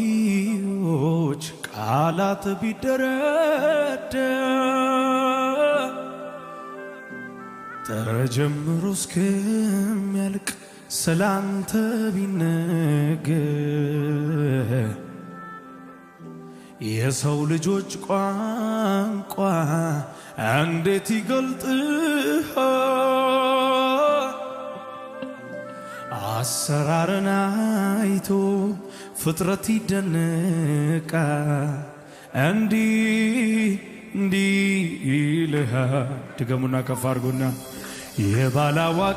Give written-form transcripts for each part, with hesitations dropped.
የባላዋቂዎች ቃላት ቢደረደር ተጀምሮ እስከሚያልቅ ስላንተ ቢነገር የሰው ልጆች ቋንቋ እንዴት ይገልጥሃል? አሰራርን አይቶ ፍጥረት ይደነቃል። እንዲህ ይልሃል። ድገሙና ከፍ አድርጉና የባላዋቂዎች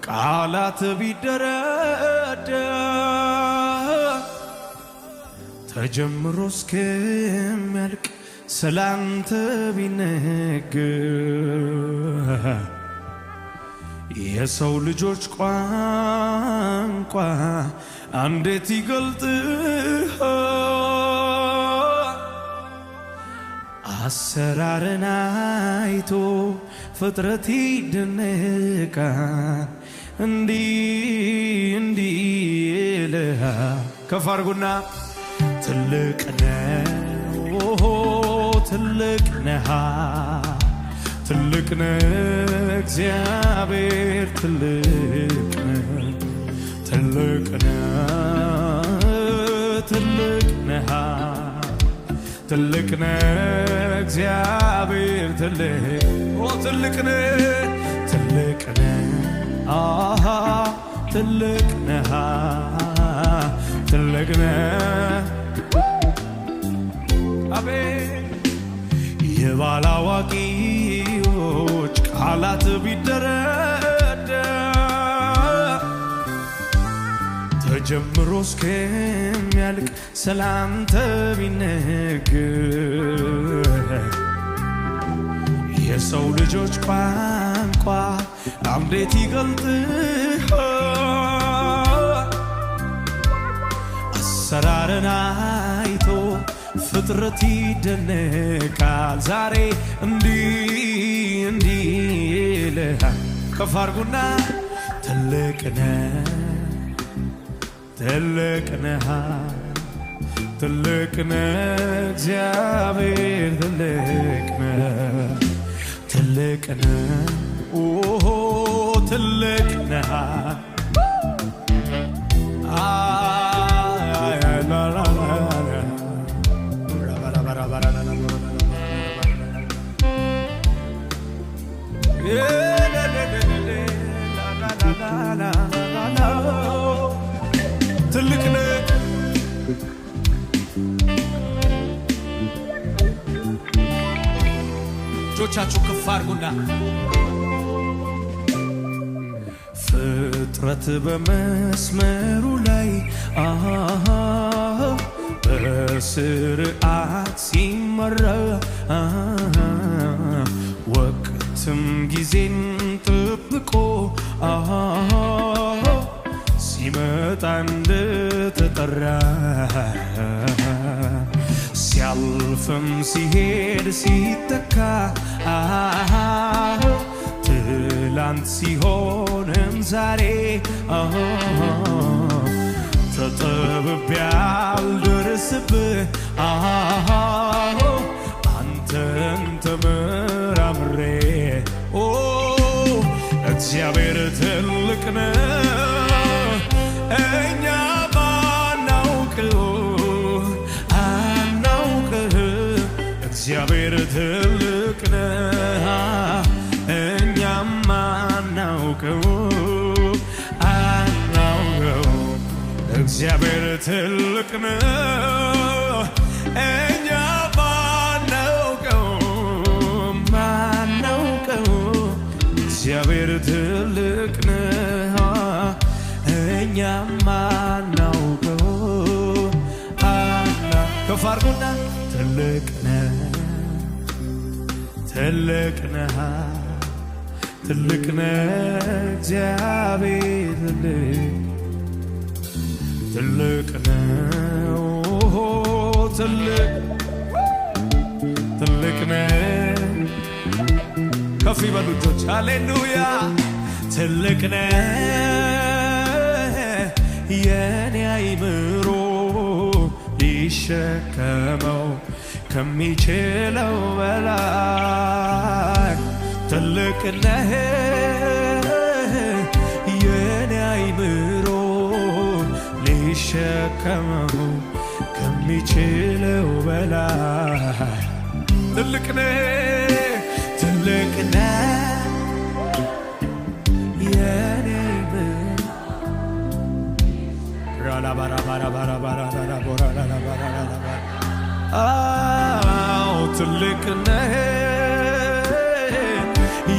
ቃላት ቢደረደር ተጀምሮ እስከሚያልቅ ስላንተ ቢነገር የሰው ልጆች ቋንቋ እንዴት ይገልጥሃል? አሰራርን አይቶ ፍጥረት ይደነቃል። እንዲህ ይልሃል። ከፍ አድርጉና ትልቅ ነው ትልቅ ነህ ትልቅ ነህ እግዚአብሔር ትልቅ ነህ ትልቅ ነህ ትልቅ ነህ ትልቅ ነህ እግዚአብሔር ትልቅ ነህ ትልቅ ነህ ትልቅ ነህ ትልቅ ነህ አቤት የባላዋቂዎች ቃላት ቢደረደር ተጀምሮ እስከሚያልቅ ስላንተ ቢነገር የሰው ልጆች ቋንቋ እንዴት ይገልጥሃል? አሰራርን አይቶ ፍጥረት ይደነቃል። ዛሬ እንዲህ ይልሃል። ከፍ አድርጉና ትልቅ ነህ ትልቅ ነህ ትልቅ ነህ እግዚአብሔር ትልቅ ነህ ትልቅ ነህ ትልቅ ነህ ትልቅ ነህ እጆቻችሁ ከፍ አድርጉና ፍጥረት በመስመሩ ላይ በስርዓት ሲመራ ወቅትም ጊዜን ጠብቆ ሲመጣ እንደተጠራ ሲያልፍም ሲሄድ ሲተካ ትላንት ሲሆንም ዛሬ ተጠብቤ አልደርስብህ አንተን ተመራምሬ እግዚአብሔር ትልቅ ነህ እኛ አናውቅህ እግዚአብሔር ትልቅ ነህ እኛም አናውቀው እግዚአብሔር ትልቅ ነህ እኛ ማናውቀው እግዚአብሔር ትልቅ ነህ እኛም ማናውቀው ከፍ አድርጉና ትልቅ ነህ ትልቅ ነህ ትልቅ ነህ እግዚአብሔር ትልቅ ነው ትልቅ ነህ ከፍ ይበሉ እጆች ሃሌሉያ ትልቅ ነህ የኔ አይምሮ ሊሸከመው ከሚችለው በላይ ትልቅ ነህ የኔ አይምሮ ሊሸከመው ከሚችለው በላይ ትልቅ ነህ የኔ ትልቅ ነህ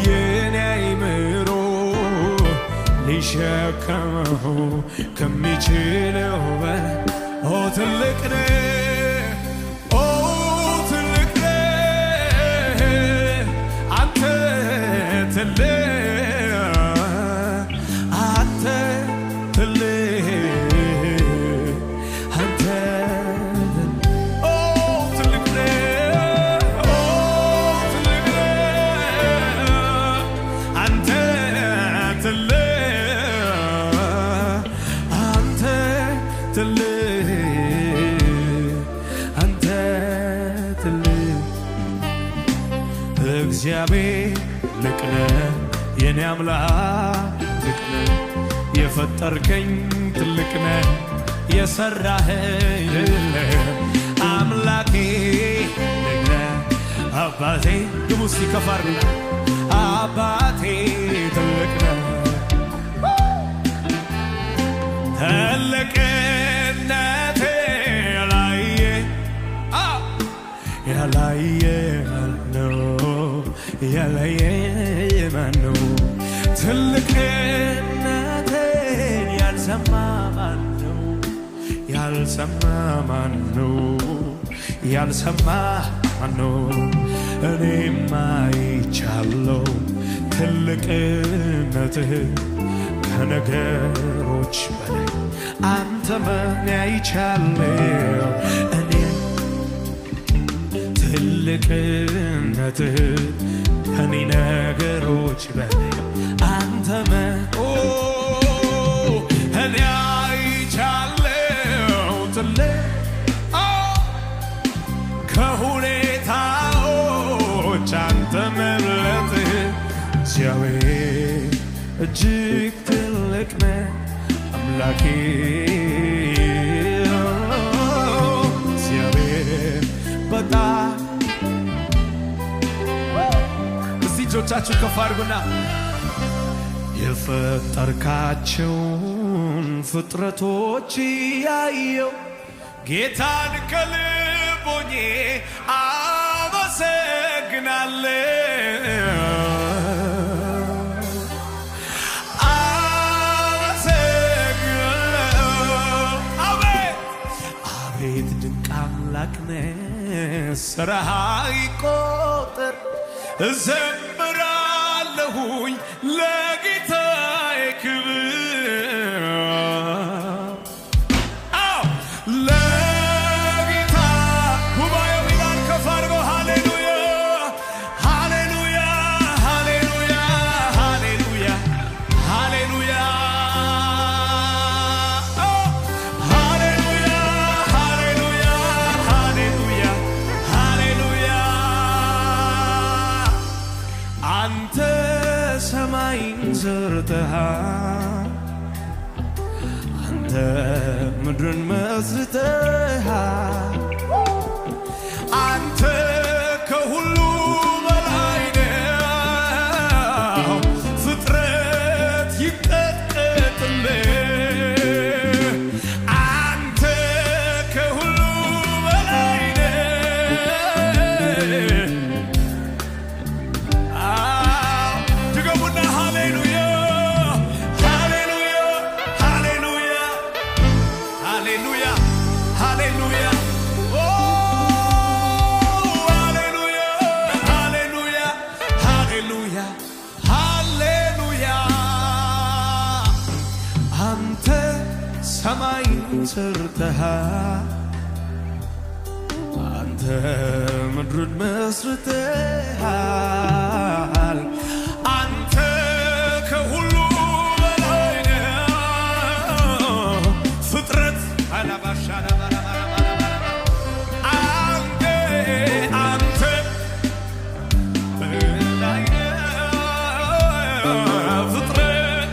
የኔ አይምሮ ሊሸከመው ከሚችለው በላይ ትልቅ ነህ ትልቅ ነህ አንተ እግዚአብሔር ትልቅ ነህ የኔ አምላክ ትልቅ ነህ የፈጠርከኝ ትልቅ ነህ የሰራኸኝ አምላኬ ትልቅ ነህ አባቴ ግቡ እስቲ ከፍ አድርጉ አባቴ ትልቅ ነህ ትልቅነቴ ያላየ ማነው ትልቅነቴን ያልሰማ ማነው እኔማ አይቻለሁ ትልቅነትህ ከነገሮች በላይ አንተ ምን አይቻለሁ እኔ ትልቅነትህ ከኔ ነገሮች በላይ አንተ እኔ አይቻለሁ ከሁኔታዎች አንተ መብለጥህ እግዚአብሔር እጅግ ትልቅ ነህ አምላኬ እግዚአብሔር በጣም እጆቻችሁ ከፍ አድርጉና የፈጠርካቸውን ፍጥረቶች ያየው ጌታን ከልብ ሆኜ አቤት ድንቅ አምላክ ነህ ሥራህ አይቆጠር እዘምራለሁኝ ለጌታዬ ክብር ለጌታ ጉባኤው ይላል ከፍ አድርጎ ሃሌሉያ ሃሌሉያ ሃሌሉያ ሃሌሉያ ሃሌሉያ ሃሌሉያ ሃሌሉያ ሃሌሉያ ሃሌሉያ አንተ ሰማይን ዘርተሃል አንተ ምድርን መስርተሃል አንተ ከሁሉ በላይ ነህ ፍጥረት ይቀጥቀጥልህ አንተ ከሁሉ በላይ ነህ ድገሙና ሃሌሉያ ሃሌሉያ ሃሌሉያ ሃሌሉያ ሃሌሉያ ሃሌሉያ ሃሌሉያ ሃሌሉያ ሃሌሉያ አንተ ሰማይን ሰርተሃል አንተ ምድርን መስርተሃል አንተ ከሁሉ በላይ ነህ አንተ በላይ ፍጥረት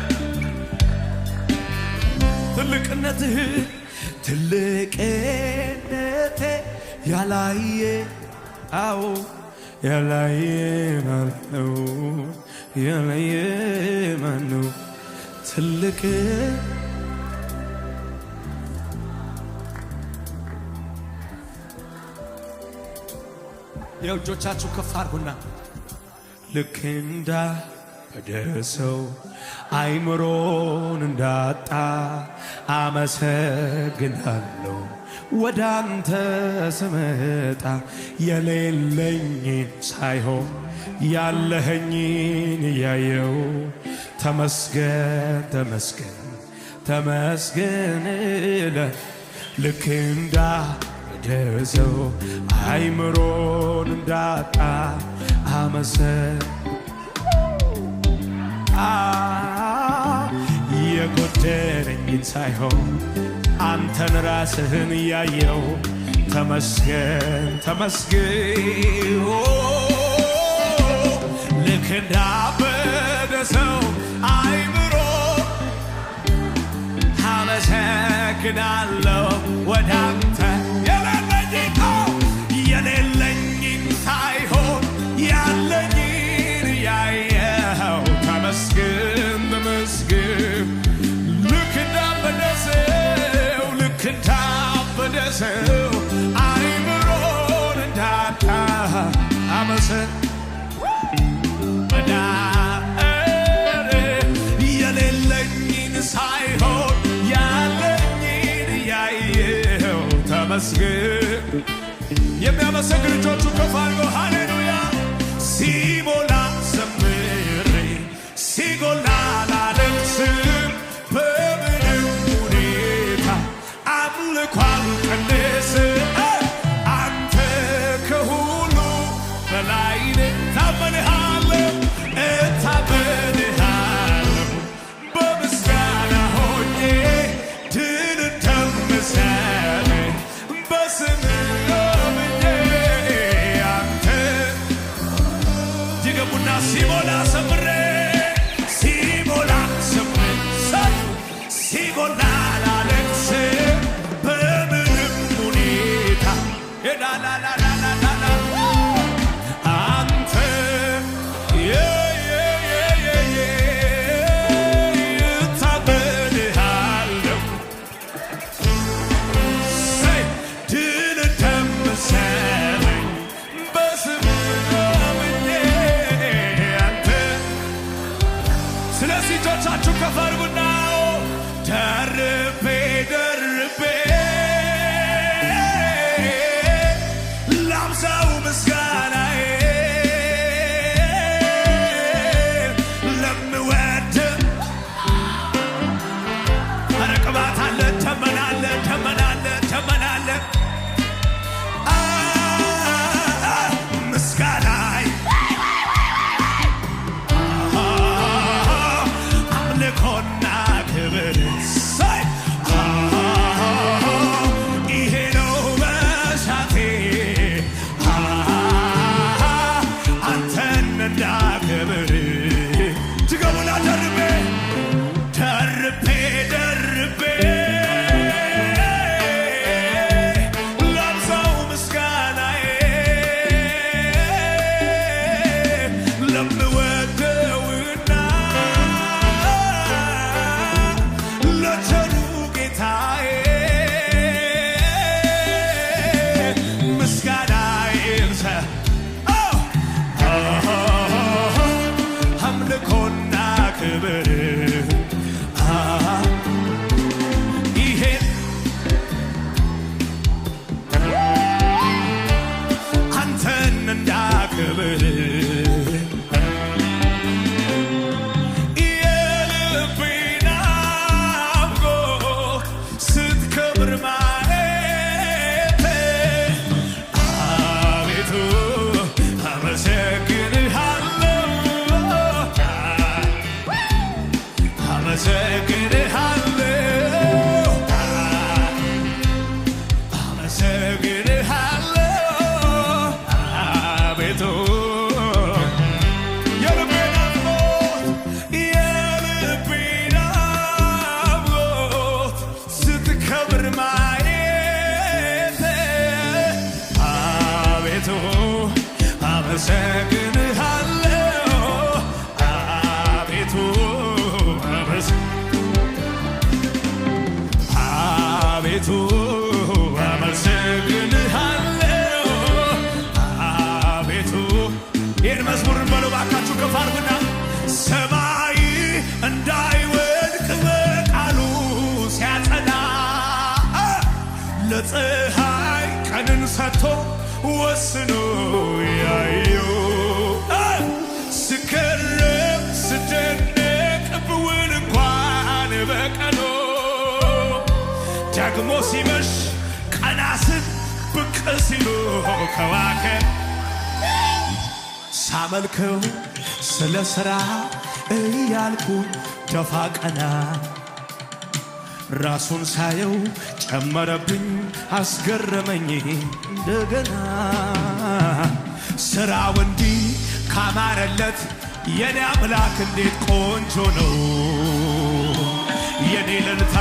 ትልቅነትህ ትልቅነቴ ያላየ አዎ ያላየ ማለት ነው ያላየ ማለት ነው ትልቅ የእጆቻችሁ ከፍ አድርጉና ልክ እንዳበደሰው አይምሮን እንዳጣ አመሰግናለሁ ወደ አንተ ስመጣ የሌለኝን ሳይሆን ያለኸኝን እያየው ተመስገን ተመስገን ተመስገን ልክ እንዳበደሰው አይምሮን እንዳጣ የጎደለኝን ሳይሆን አንተን ራስህን እያየው ተመስገን ተመስገን ልክ እንዳበደ ሰው አይምሮ አመሰግናለሁ ወደ አንተ የሌለኝን ሳይሆን ያለኝን እያየው ተመስገን ተመስገን ልክ እንዳበደ ሰው አይምሮን እንዳጣ የሌለኝን ሳይሆን ያለኝን እያየው ተመስገን የሚያመሰግን እጆቹ ከፍ አድርጎ ሃሌሉያ ሲሞላ ዘምሬ ሲጎላ ላለቅስም በምንም ሁኔታ አምልኮ አልቀንስም አንተ ከሁሉ በላይ ነህ ታመንሃለሁ እታመንሃለሁ በምስጋና ሆኜ ድል እንደምሰጥ በስምህ ቡና ሲሞላ ሰምሬ ሲሞላ ሰምሬ ሲጎላ ላለቅስ በምንም ሁኔታ አንተ ታመንሃለሁ ድል እንደምሰጠኝ በስምህ ስለዚህ እጆቻችሁ ከፍ አድርጉና ደርቤ ደርቤ አመሰግንሃለሁ አቤቱ አቤቱ አመሰግንሃለሁ አቤቱ። ይህን መዝሙር በሉ ባካችሁ ከፍ አድርጉና ሰማይ እንዳይወድቅ በቃሉ ሲያጸና ለፀሐይ ቀንን ሰጥቶ ወስኖ ያየው ስከረም ስደነቅ ብውል እንኳን በቀኑ ደግሞ ሲመሽ ቀና ስል ብቅ ሲሉ ከዋክብት ሳመልከው ስለ ሥራ እያልኩ ደፋ ቀና ራሱን ሳየው ጨመረብኝ አስገረመኝ እንደገና ሥራው እንዲህ ካማረለት የኔ አምላክ እንዴት ቆንጆ ነው። የኔ እልልታ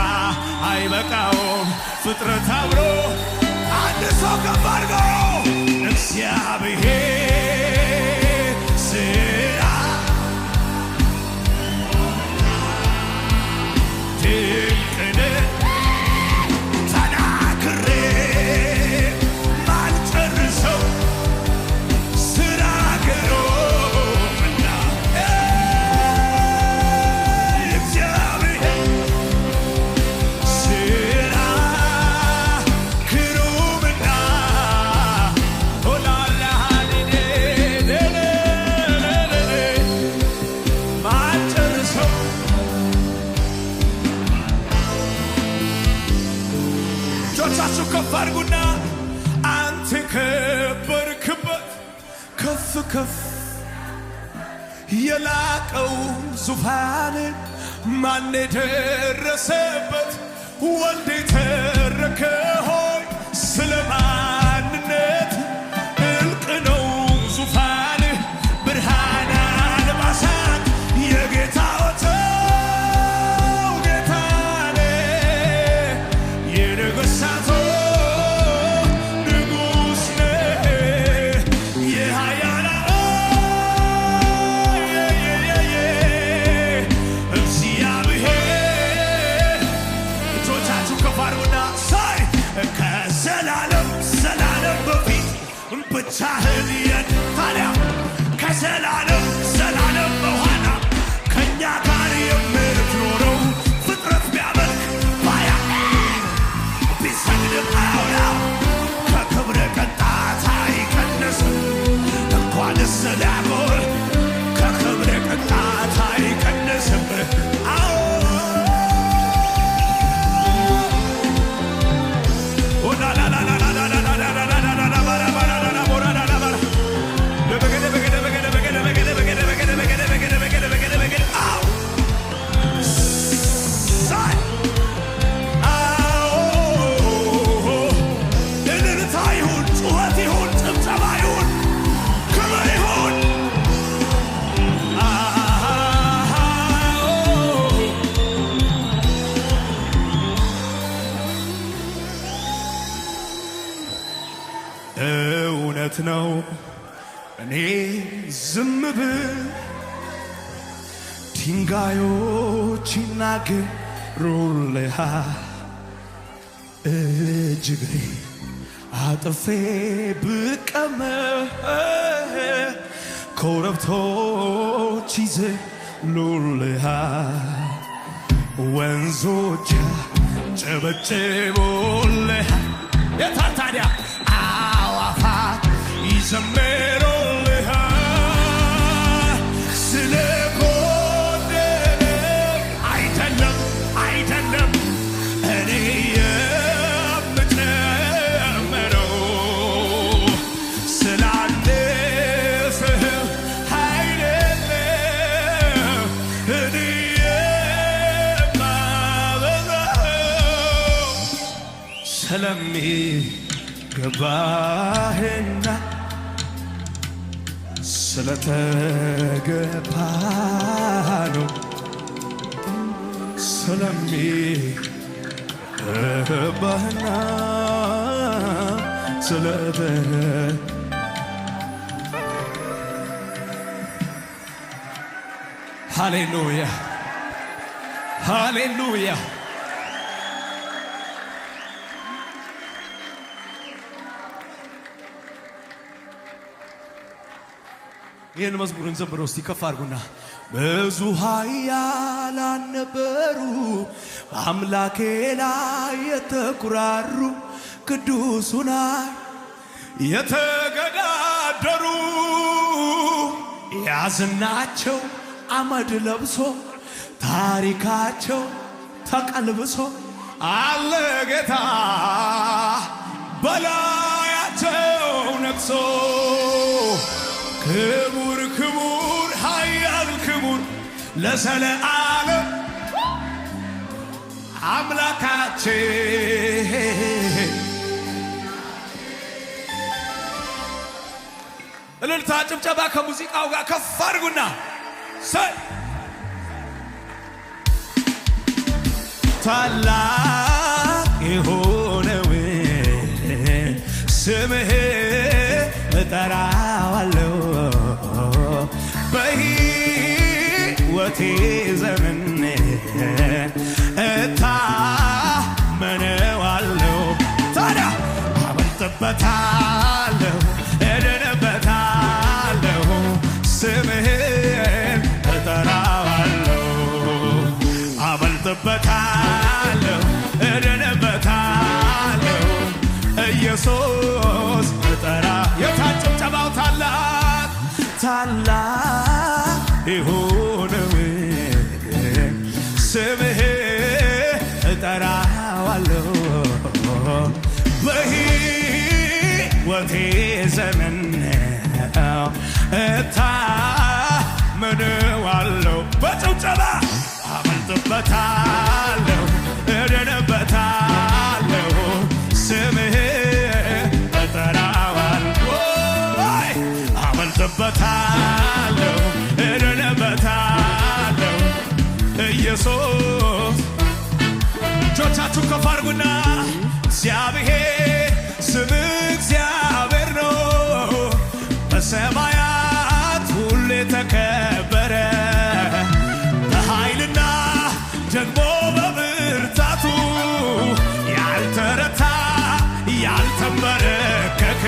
አይበቃውም ፍጥረት አብሮ አንድ ሰው ከፍ አድርገው እግዚአብሔር ሥራ ድንቅ ነው ተናግሬ ማልጨርሰው ሥራ ግሩምና እግዚአብሔር ሥራ ግሩምና ማልጨርሰው እጆቻችሁ ከፍ አድርጉና አንተ ከበርክበት ከፍ ከፍ የላቀው ዙፋን ማን የደረሰበት ወልድ የተረከ ሆይ ስለ ማንነት እልቅ ነው ዙፋን ብርሃን አልባሳት የጌታዎተው ጌታኔ የነገሥታቶ ንጉሥ ነህ የኃያላን እግዚአብሔር እጆቻችሁ ከፍ አድርጉና ሳይ ከዘላለም ዘላለም በፊት ብቻህን ታዲያ ከዘላለም ዘላለም በኋላ ከእኛ ጋር የምትኖረው ፍጥረት ቢያመልክ ባያ ቢሰግድም አያውላው ከክብር ቅንጣት አይቀንስም እንኳንስ ሊያጎል ከክብር ቅንጣት አይቀንስም። አዎ እልልታ ይሁን ጩኸት ይሁን ጭብጨባ ይሁን ክብር ይሁን እውነት ነው እኔ ዝም ብል ድንጋዮች ይናገሩልሃል እጅግሬ አጥፌ ብቀመጥ ኮረብቶች ይዘሉልሃል ወንዞች ጨበጭቡልሃል የታል ታዲያ አዕዋፋት ይዘምሩልሃል ስለ ጎደለ አይደለም አይደለም እኔ የምጨምረው ስላለፍህ አይደለም እኔ የማበዛው ስለሚገባህና ስለተገባ ነው ስለሚገባህና ሃሌሉያ ሃሌሉያ ይህን መዝሙርን ዘምሮ እስቲ ከፍ አድርጉና ብዙ ኃያላን ነበሩ በአምላኬ ላይ የተኩራሩ ቅዱሱን የተገዳደሩ ያዝናቸው አመድ ለብሶ ታሪካቸው ተቀልብሶ አለ ጌታ በላያቸው ነግሶ ክቡር ክቡር ኃያል ክቡር ለዘለዓለም አምላካችን እልልታ ጭብጨባ ከሙዚቃው ጋር ከፍ አድርጉና ታላቅ የሆነው ስምህ እጠራዋለሁ በሕይወቴ ዘመን እታመነዋለሁ ታዲያ አመልጥበታለሁ እድንበታለሁ ስምህን እጠራዋለሁ አመልጥበታለሁ እድንበታለሁ ኢየሱስ እጠራ የታጨብጨባው ታላቅ ታላቅ የሆነው ስምህ እጠራዋለሁ በሕይወቴ ዘመን እታመነዋለሁ በጭብጨባ አመልጥበታለሁ እድንበታለሁ ስምህ እጠራዋለሁ አመልጥበታለሁ እድንበታለሁ ኢየሱስ እጆቻችሁ ከፍ አድርጉና እግዚአብሔር ስም እግዚአብሔር ነው በሰማያት ሁሌ ተከበረ በኃይልና ደግሞ በብርታቱ ያልተረታ ያልተንበረከከ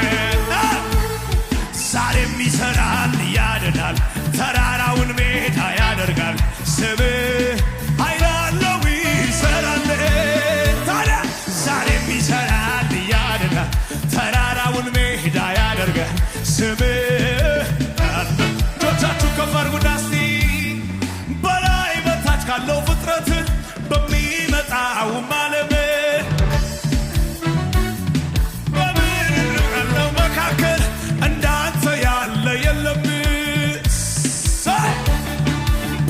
ዛሬም ይሠራል ያድናል ተራራውን ሜዳ ያደርጋል ስምህ ኃይል አለው ይሠራል ታዲያ ዛሬም ይሠራል ያድናል ተራራውን ሜዳ ያደርጋል ስምህ እጆቻችሁ ከፍ አድርጉና እስቲ በላይ በታች ካለው ፍጥረት በሚመጣው ዓለም በምድር ካለው መካከል እንዳንተ ያለ የለም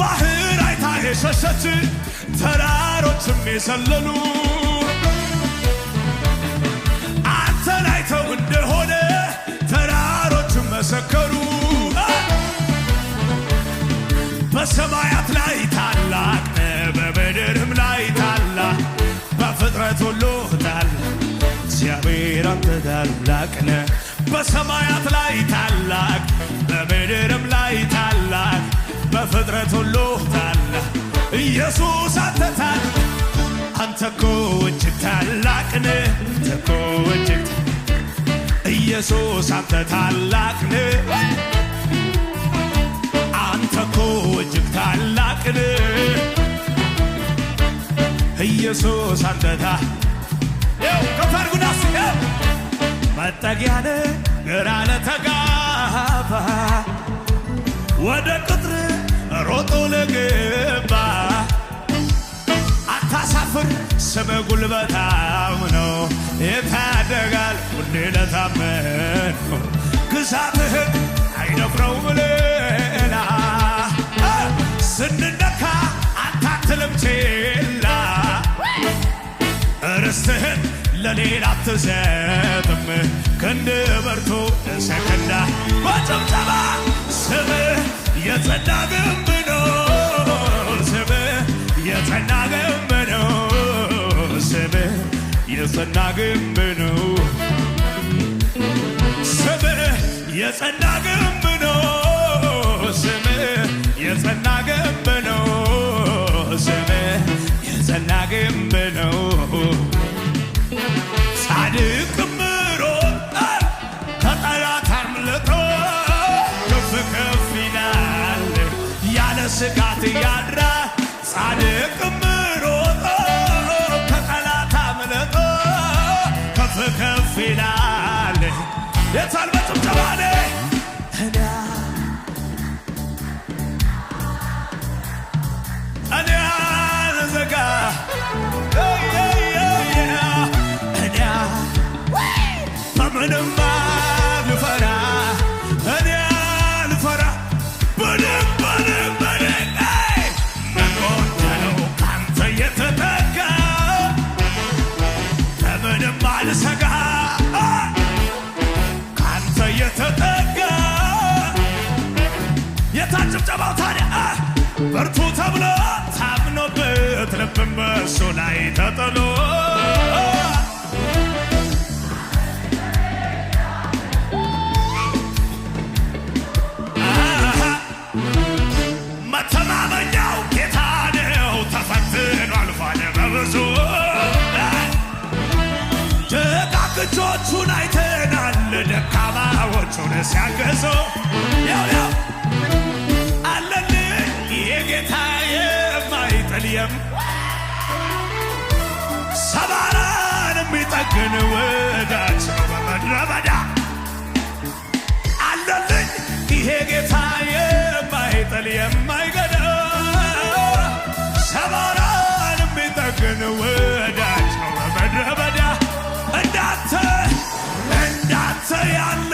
ባህር አይታ የሸሸች ተራሮችም የሰለሉ አንተን አይተው እንደሆነ ተራሮችም መሰከሩ በሰማያት ላይ ታላቅ በምድርም ላይ ታላቅ በፍጥረት ሁሉ ታላቅ እግዚአብሔር አንተ ታላቅ ነህ በሰማያት ላይ ታላቅ በምድርም ላይ ታላቅ በፍጥረት ሁሉ ታላቅ ኢየሱስ አንተ ታላቅ አንተ እኮ እጅግ ታላቅ ነህ አንተ እኮ እጅግ ኢየሱስ አንተ ታላቅ ነህ አንተ እኮ እጅግ ታላቅ ነህ ኢየሱስ አንተ ከፍ አድርጉና መጠጊያ ነህ ግራ ለተጋባ ወደ ቅጥር ሮጦ ለገባ አታሳፍር ስምህ ጉልበታም ነው ይታደጋል ሁሌ ለታመነው ግዛትህን አይደፍረውም ሌላ ስንነካ አንተ አትልም ችላ ርስትህን ለሌላ አትሰጥም ክንድ በርቶ ሰከንዳ በጭብጨባ ስምህ የጸና ግንብ ነው ስምህ የጸና ግንብ ነው ስምህ የጸና ግንብ ነው ስምህ የጸና ግንብ ነው ስምህ የጸና ግንብ ግንብ ነው ጻድቅ ምሮ ከጠላት አምልጦ ከፍ ከፍ ይላል ያለ ስጋት ያድራ ጻድቅ ምሮ ከጠላት አምልጦ ከፍ ከፍ ይላል የታል በጭብጨባኔ እኔ አልዘጋ እኔ በምንም አልፈራ እኔ አልፈራ ምንም ምንም ምንም መቆንተለው ካንተ የተጠጋ በምንም አልሰጋ ካንተ የተጠጋ የታል ጭብጨባው ታዲያ በርቱ ተብሎ ታምኖበት ልብም በእሱ ላይ ተጥሎ መተማመኛው ጌታ ነው ተፈትኖ አልፏል በብዙ ደጋግ እጆቹን አይተናል ደካማዎቹን ሲያገዙ ያው ጌታ የማይጥልየም ሰባራን የሚጠግን ወዳጅ ነው በምድረ በዳ አለልኝ ይሄ ጌታ የማይጥል የማይገዳ ሰባራን የሚጠግን ወዳጅ ነው በምድረ በዳ እንዳንተ ያለ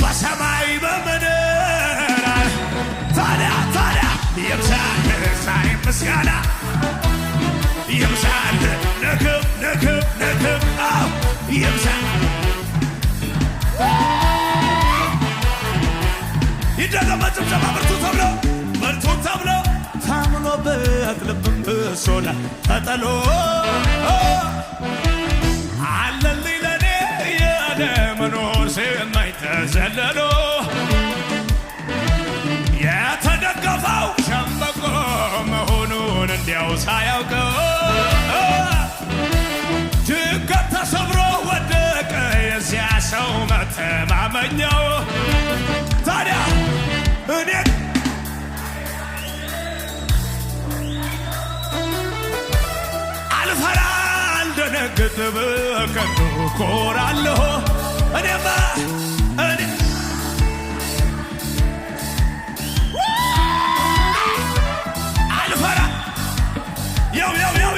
በሰማይ በምድር ታዲያ ይብዛልህ ዛሬ ምስጋና ይብዛልህ ንክብ ይብዛል ይደገም በጭብጨባ በርቱ ተብሎ ታምኖበት ልብም በእሱ ላይ ተጥሎ አለልኝ ለኔ ያለ መኖር ስማኝ ተዘለሎ የተደገፈው ሸምበቆ መሆኑን እንዲያው ሳያውቀው ድንገት ተሰብሮ ወደቀ የዚያ ሰው መተማመኛው ታዲያ እኔ አልፈራ አልደነግጥ በቀኑ ኮራለሁ እኔማ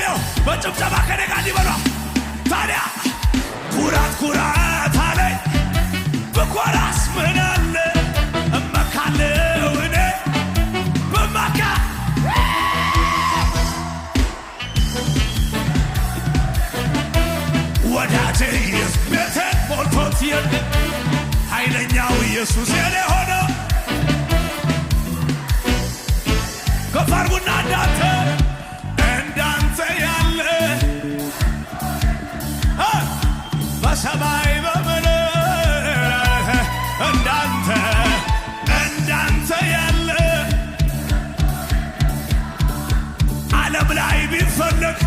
ያው በጭብጨባ ከኔ ጋር እንዲበሏ ታዲያ ኩራት አለኝ ብኮራስ ምን አለ እመካለሁ እኔ በማካ ወዳጄ ቤቴን ሞልቶት የለ ኃይለኛው ኢየሱስ የኔ ሆነ ከፋርጉና እንዳንተ ያለ በሰማይ በምድር እንዳንተ ያለ ዓለም ላይ ቢፈለግ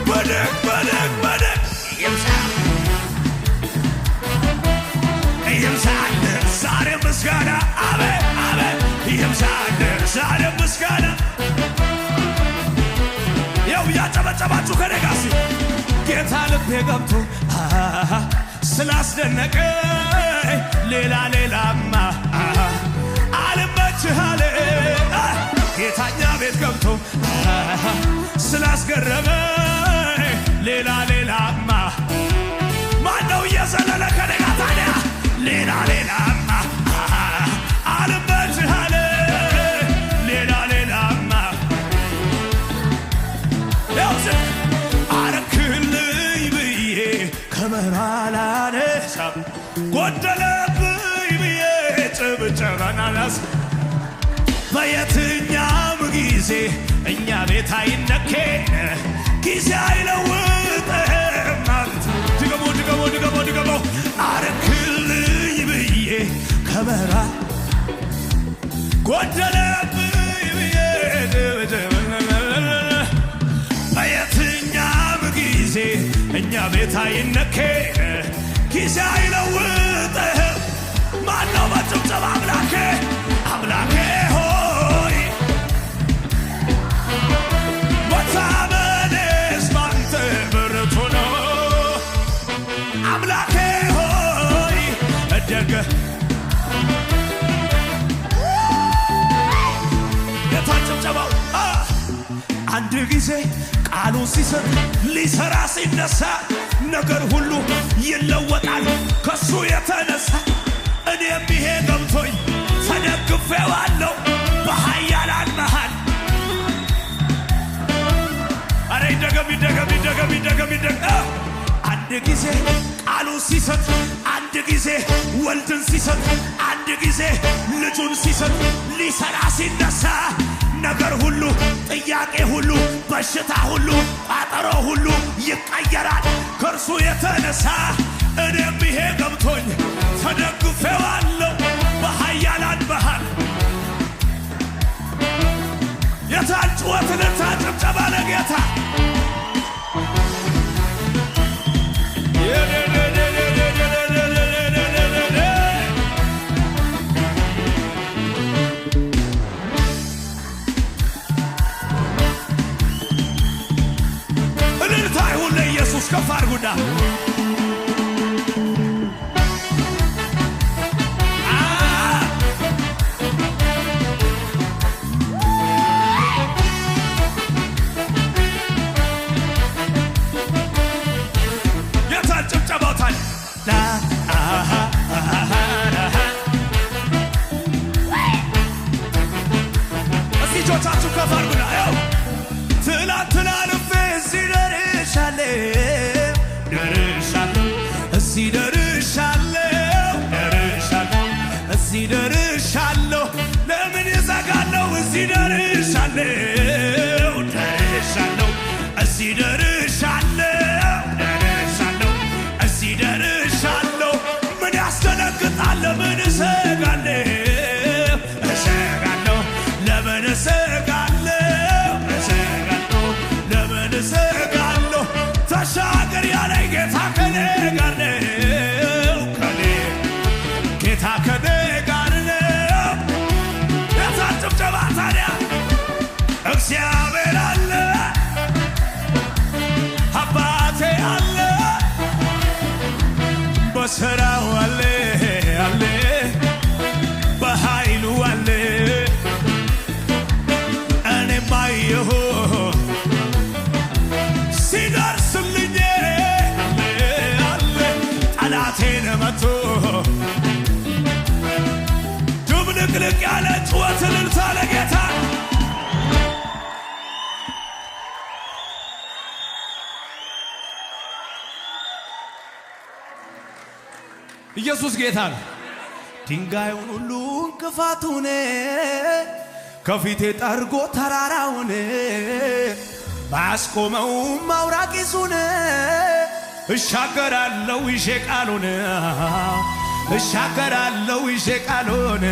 በደግ ይምሳል ዛሬ ምስጋና አቤት ይምሳል ዛሬ ምስጋና ያው ያጨበጨባችሁ ከኔ ጋር ጌታ ልቤ ገብቶ ስላስደነቀኝ ሌላማ አልመችህ አለ ጌታኛ ቤት ገብቶ ስላስገረመኝ ሌላማ ማነው እየዘለለ ከኔ ጋር ታዲያ ሌላማ አልመችህ አለ ሌላማ አረክልኝ ብዬ ከበሮ አላነሳም ጎደለብኝ ብዬ ጭብጨባን አላስም በየትኛውም ጊዜ እኛ ቤት አይነኬን ጊዜ አይለውጥም ማለት ድገሞ አረክልኝ ብዬ ከበሮ ጎደለብኝ ብዬ ጭብጨባን ቤት አይነኬ ጊዜ አይለውጥህም ማነው በጭብጨባ አምላኬ አምላኬ ሆይ መታመኔስ ባንተ ብርቱ ነው አምላኬ ሆይ እደገ የታጭብጨባው አንድ ጊዜ ቃሉን ሲሰጥ ሊሰራ ሲነሳ ነገር ሁሉ ይለወጣል ከሱ የተነሳ እኔም ይሄ ገብቶኝ ተደግፌዋለሁ በኃያላን መሃል አረ ይደገም አንድ ጊዜ ቃሉን ሲሰጥ አንድ ጊዜ ወልድን ሲሰጥ አንድ ጊዜ ልጁን ሲሰጥ ሊሰራ ሲነሳ ነገር ሁሉ ጥያቄ ሁሉ በሽታ ሁሉ ቋጠሮ ሁሉ ይቀየራል ከእርሱ የተነሳ እኔም ይሄ ገብቶኝ ተደግፌዋለሁ በኃያላን መሃል የታል ጩኸትን ጭብጨባ ለጌታ ከፍ አድርጉና የታል ጭብጨባው ታዲያ እስቲ እጆቻችሁ ከፍ አድርጉና ያው ትላንትና ልፌ እዚህ ደርሻለሁ ለምን ይዘጋለሁ እዚህ ደርሻለሁ እዚህ ደርሻለሁ ምን ያስደነግጣል ለምን እሰጋለሁ ለምን እሰጋለሁ ተሻገር ያለኝ ጌታ ከኔ ጋር ነው ጌታ ከኔ ጋር ነው የታል ጭብጨባ ታዲያ እግዚአብሔር አለ አባቴ አለ በሥራው አለ በኃይሉ አለ እኔም አየሁ ሲደርስልኝ አለ ጠላቴን መቶ ድብልቅልቅ ያለ ጩኸት እልልታ ለጌታ ኢየሱስ ጌታ ነው ድንጋዩን ሁሉ እንቅፋቱን ከፊቴ ጠርጎ ተራራውን ባያስቆመውም አውራቂሱን እሻገራለሁ ይዤ ቃሉን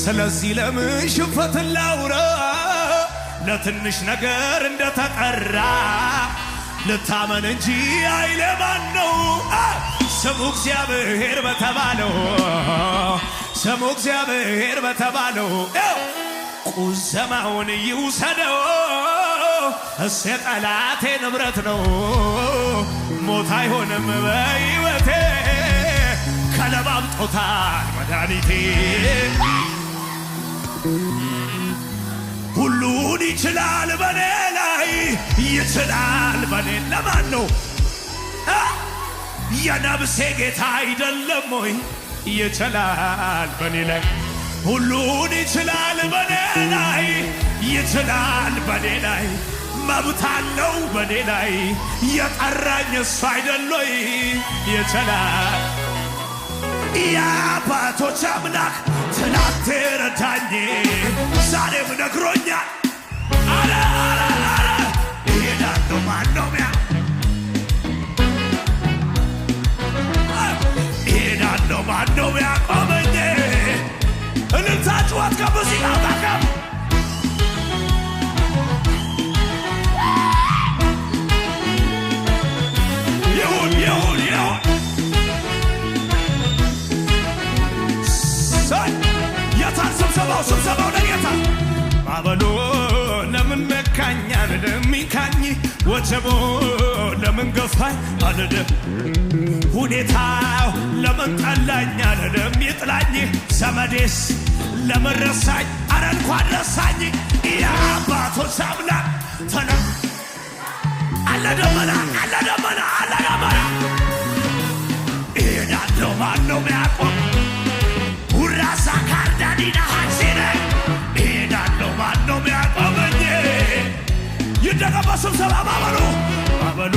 ስለዚህ ለምን ሽንፈትን ላውራ ለትንሽ ነገር እንደተጠራ ልታመን እንጂ ኃይሌ ማን ነው ስሙ እግዚአብሔር በተባለው ቁዘማውን ይውሰደው እስ የጠላቴ ንብረት ነው ሞት አይሆንም በሕይወቴ ከለባብጦታል መድኃኒቴ ሁሉን ይችላል በኔ ላይ ለማን ነው የነፍሴ ጌታ አይደለም ወይ ይችላል በኔ ላይ ሁሉን ይችላል በኔ ላይ መብት አለው በኔ ላይ የጠራኝ እሱ አይደል ወይ ይችላል የአባቶች አምላክ ትናንት ረዳኝ ዛሬም ነግሮኛል አረ እሄዳለሁ ማነው ያቆመኝ እልልታ ጩኸት ከሙዚቃው ጋር ነካኝ አልልም ሚካኝ ወጀቦ ለምን ገፋኝ አልልም ሁኔታው ለምን ጠላኝ አልልም ይጥላኝ ዘመዴስ ለምን ረሳኝ አረ እንኳን ረሳኝ የአባቶች አምላክ ተነ አለ ደመና እሄዳለሁ ማነው ሚያቆም ውራሳ ካርዳዲና ሐሲነ እሄዳለሁ ማነው ሚያቆመኝ ይደገማ ስብሰባ ባበሉ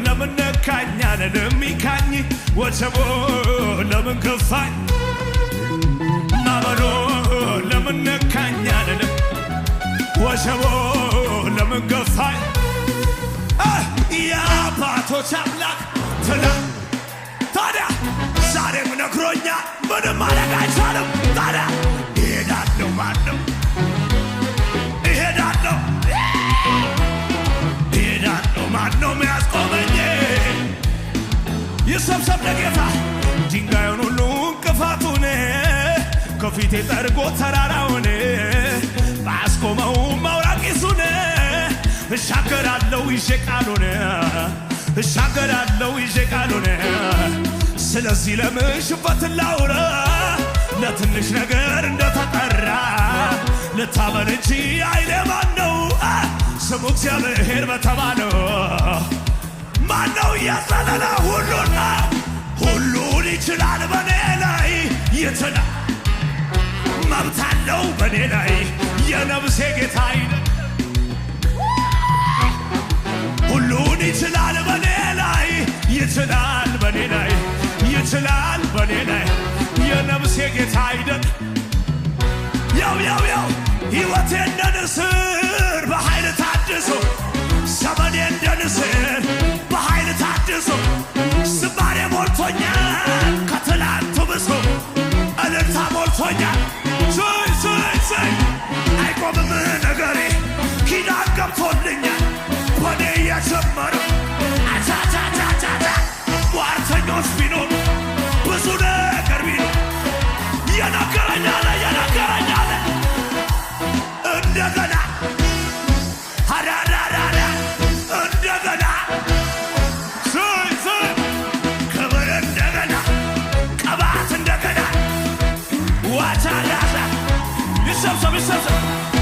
ለምን ነካኝ አልልም ሚካኝ ወጀቦ ለምን ገፋኝ ባበሉ ለምን ነካኝ አልልም ወጀቦ ለምን ገፋኝ የአባቶች አምላክ ታዲያ ዛሬም ነግሮኛል ምንም ማድረግ አይቻልም ታዲያ እሄዳለሁ ማነው ማነው ሚያስቆመኝ ይሰብሰብ ለጌታ ድንጋዩን ሁሉ እንቅፋቱን ከፊቴ ጠርጎ ተራራውን ባስቆመው ማውራቂሱን እሻገራለሁ ይዤ ቃሉን ስለዚህ ለምን ሽበትን ላውራ ለትንሽ ነገር እንደተጠራ ልታመን እንጂ አይኔ ማነው ስሙ እግዚአብሔር በተባለው ማነው እያዘለለ ሁሉን ይችላል በኔ ላይ ይችላል መብት አለው በኔ ላይ የነፍሴ ጌታ አይደል ሁሉን ይችላል በኔ ላይ ይችላል በኔ ላይ የነፍሴ ጌታ አይደል ያው ሕይወቴ እንደ ንስር በኃይል ታድሶ ዘመኔ እንደ ንስር በኃይል ታድሶ ዝማሬ ሞልቶኛል ከትላንቱ ብሶ እልልታ ሞልቶኛል ስይ አይቆምም ነገሬ ኪዳን ገብቶልኛል በኔ የጀመረው አቻቻቻቻቻ ሟርተኞች ቢኖሩ ብዙ ነገር ቢኖር የነገረኛለ እንደገና አዳዳዳዳ እንደገና ስይ ክብር እንደገና ቀባት እንደገና ዋቻዳዳ ይሰብሰብ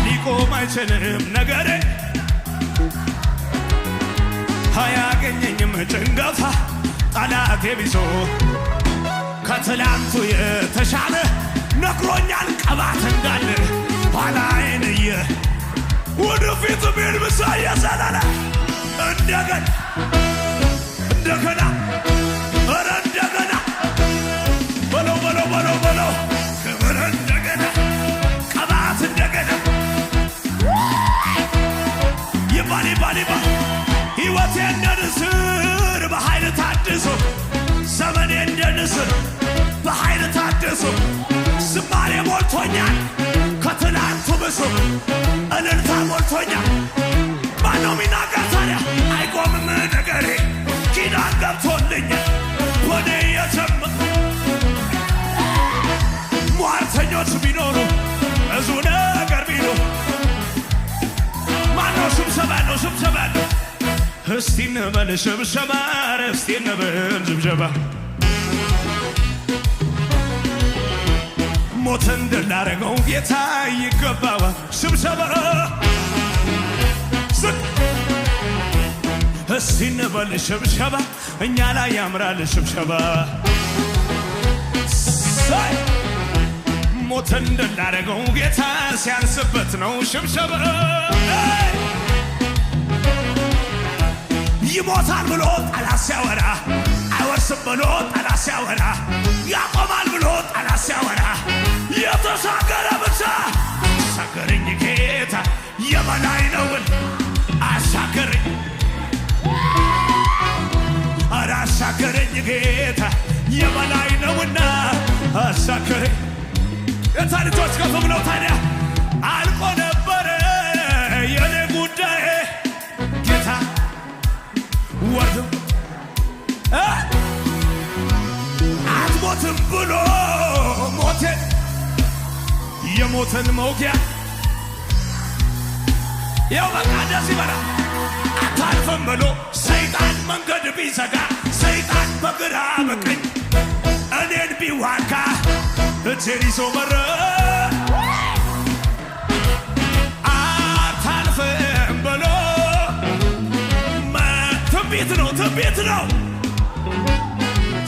ሊቆም አይችልም ነገሬ አያገኘኝም ጭንገፋ ጠላቴ ቢዞ ከትላንቱ የተሻለ ነግሮኛል ቀባት እንዳለ ኋላዬን ወደፊት ቢል ብሳ እየዘለለ እንደገና ኧረ እንደገና በለው ክብር እንደገና ቀባት እንደገና ይባል ሕይወቴ እንደ ንስር በኃይል ታድሶ ዘመኔ እንደ ንስር በኃይል ታድሶ ዝማሬ ሞልቶኛል ከትላንቱ ብሶ እልልታ ሞልቶኛል ማነው ሚናገር ታዲያ አይቆምም ነገሬ ኪዳን ገብቶልኛል ወደ ሟርተኞች ቢኖሩ ብዙ ነገር ቢኖር ማነው ስብሰባ እስቲ እንበል ሽብሸባ እስቲ እንበል ሽብሸባ ሞትን ድል ላደረገው ጌታ ይገባዋል ሽብሸባ እስቲ እንበል ሽብሸባ እኛ ላይ ያምራል ሽብሸባ ሞትን ድል ላደረገው ጌታ ሲያንስበት ነው ሽብሸባ ይሞታል ብሎ ጠላት ሲያወራ አይወርስም ብሎ ጠላት ሲያወራ ያቆማል ብሎ ጠላት ሲያወራ የተሻገረ ብቻ አሻገረኝ ጌታ የበላይ ነውን አሻገረኝ አሻገረኝ ጌታ የበላይ ነውና አሻገረኝ የታሪቶች ከፍ ብለው ታዲያ አልቆ ነበረ የኔ ጉዳይ ጌታ ወርዶ አትሞትም ብሎ የሞትን መውጊያ ያው በቃ ደስ ይበላ አታልፍም ብሎ ሰይጣን መንገድ ቢዘጋ ሰይጣን በግራ በቀኝ እኔን ቢዋጋ እጄን ይዞ መረ አታልፍም ብሎ ትንቢት ነው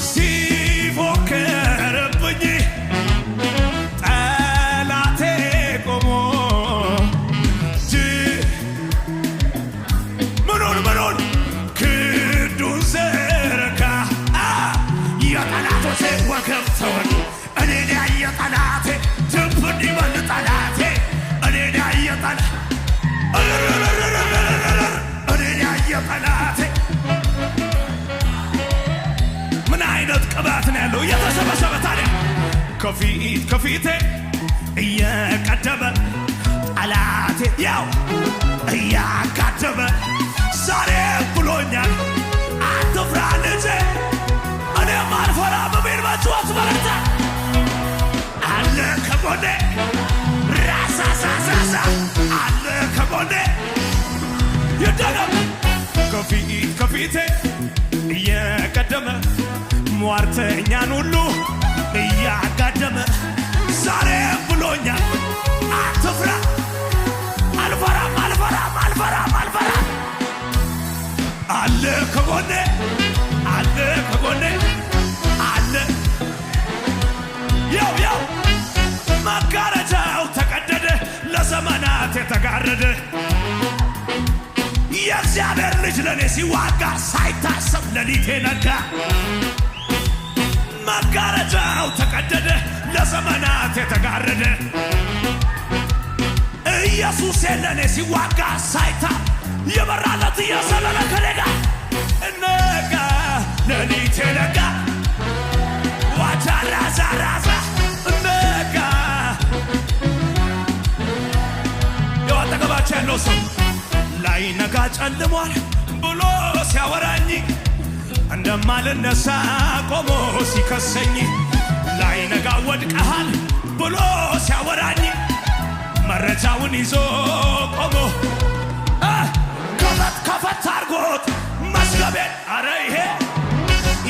ሲፎክርብኝ ጠላቴ ቆሞ ምኑን ክንዱን ዘረጋ የጠላቶቼ ወገብ ተወኝ እኔን ያየ ጠላቴ ትንፍ እንዲበል ጠላቴ እኔን ያየ ጠላቴ ምን አይነት ቅባት ነው ያለው የተሰበሰበ ታዲያ ከፊቴ እየቀደመ ጠላቴ ያው እያጋደመ ዛሬ ብሎኛል አትፍራ ልጄ እኔም አልፈራም በሚል መጫወት በረታ አለ ከጎኔ ራሳሳሳሳ አለ ከጎኔ ይደገም ከፊቴ እየቀደመ ሟርተኛን ሁሉ እያጋደመ ዛሬ ብሎኛል አትፍራ አልፈራም አለ ከጎኔ አለ ያው መጋረጃው ተቀደደ ለዘመናት የተጋረደ የእግዚአብሔር ልጅ ለኔ ሲዋጋ ሳይታሰብ ሌሊቴ ነጋ መጋረጃው ተቀደደ ለዘመናት የተጋረደ ኢየሱስ ለኔ ሲዋጋ ሳይታ የበራለት እየሰለለ ከኔጋ ነጋ ሌሊቴ ነጋ ዋቻ ራዛ ነጋ የዋጠገባቸው ያለው ሰው ላይ ነጋ ጨልሟል ብሎ ሲያወራኝ እንደማልነሳ ቆሞ ሲከሰኝ ላይ ነጋ ወድቀሃል ብሎ ሲያወራኝ መረጃውን ይዞ ቆሞ ከፈት አርጎት መስገቤን አረ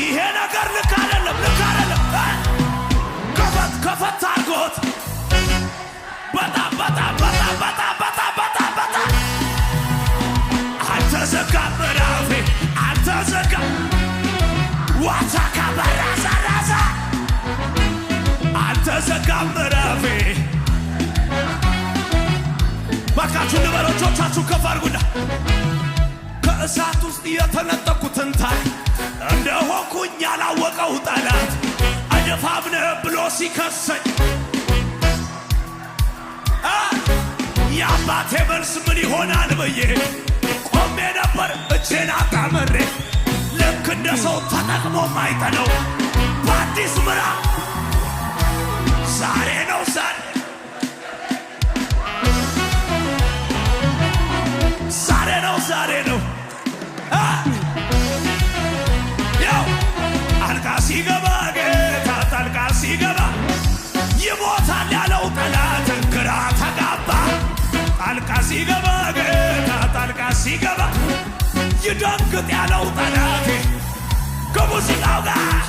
ይሄ ነገር ልክ አይደለም ከፈት አርጎት በጣም አልተዘጋም ምዕራፌ አልተዘጋም ዋታካ በራዛ አልተዘጋም ምዕራፌ ባካችሁ ልበሮቻችሁ ከፍ አድርጉና ከእሳት ውስጥ የተነጠቁትን ታይ እንደሆንኩኝ ያላወቀው ጠላት አደፋብነ ብሎ ሲከሰኝ የአባቴ መልስ ምን ይሆናል ብዬ ቆሜ ነበር እጄን አጣመሬ ልክ እንደ ሰው ተጠቅሞ ማይጠነው በአዲስ ምዕራፍ ዛሬ ነው ያው አልቃ ሲገባ ጌታ ጣልቃ ሲገባ ይሞታል ያለው ጠላት ግራ ተጋባ ጣልቃ ሲገባ ጌታ ጣልቃ ሲገባ ይደንግጥ ያለው ጠላት ከሙዚቃው ጋር